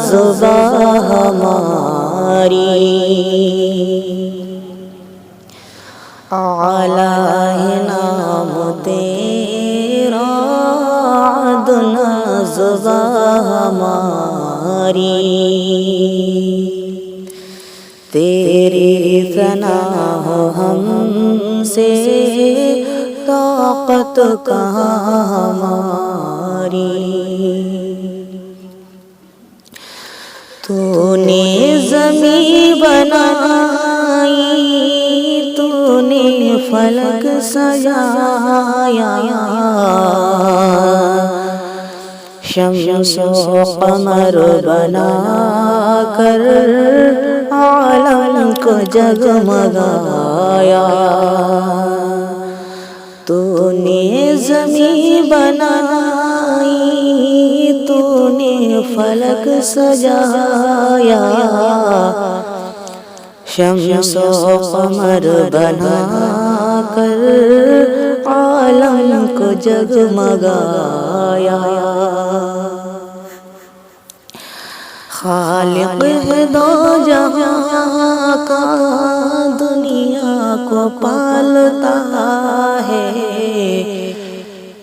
زباں ہماری، اعلیٰ ہے نام تیرا ادنا زباں ہماری، تیری ثنا ہو ہم سے طاقت کہاں ہماری، تو نے زمیں بنائی، تو نے فلک سجایا، شمس و قمر بنا کر عالم کو جگمگایا، تو نے زمیں بنائی، تو نے فلک سجایا، شمس و قمر بنا کر عالم کو جگمگایا، خالق ہے دو جہاں کا، دنیا کو پالتا ہے،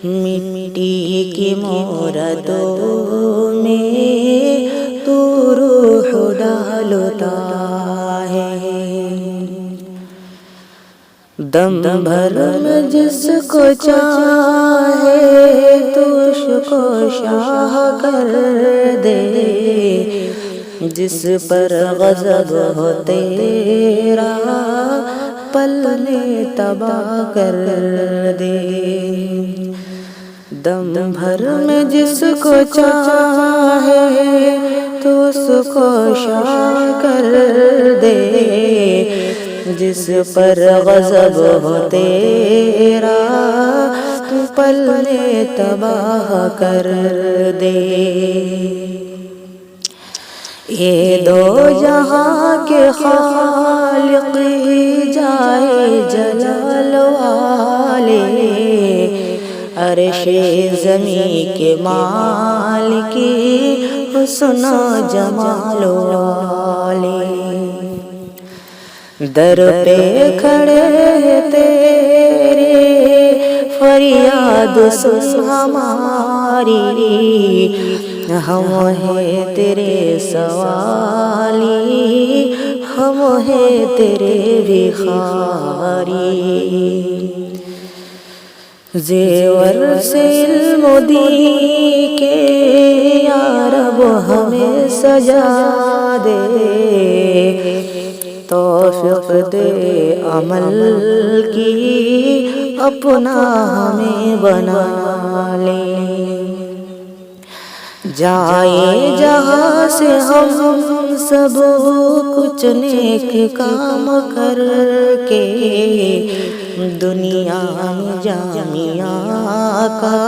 مٹی کی موردوں میں تو روح ڈالتا ہے، دم بھر میں جس کو چاہے توش کو شاہ کر دے، جس پر غضب ہو تیرا پل میں تباہ کر دے، دم بھر میں جس کو چاہے تو اس کو شاہ کر دے، جس پر غضب ہو تیرا تو پل میں تباہ کر دے، یہ دو جہاں کے خالق جائے جلال والے، عرش زمیں کے مالکی حسن و جمال والے، در پہ کھڑے تیرے فریاد سن ہماری، ہم ہیں تیرے سوالی، ہم ہیں تیرے بھکاری، زیور سے علم دین کے یا رب ہمیں سجا دے، توفیق دے عمل کی اپنا ہمیں بنا لے، جائے جہاں سے ہم سب کچھ نیک کام کر کے، دنیا میں جامعہ کا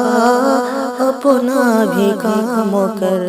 اپنا بھی کام کر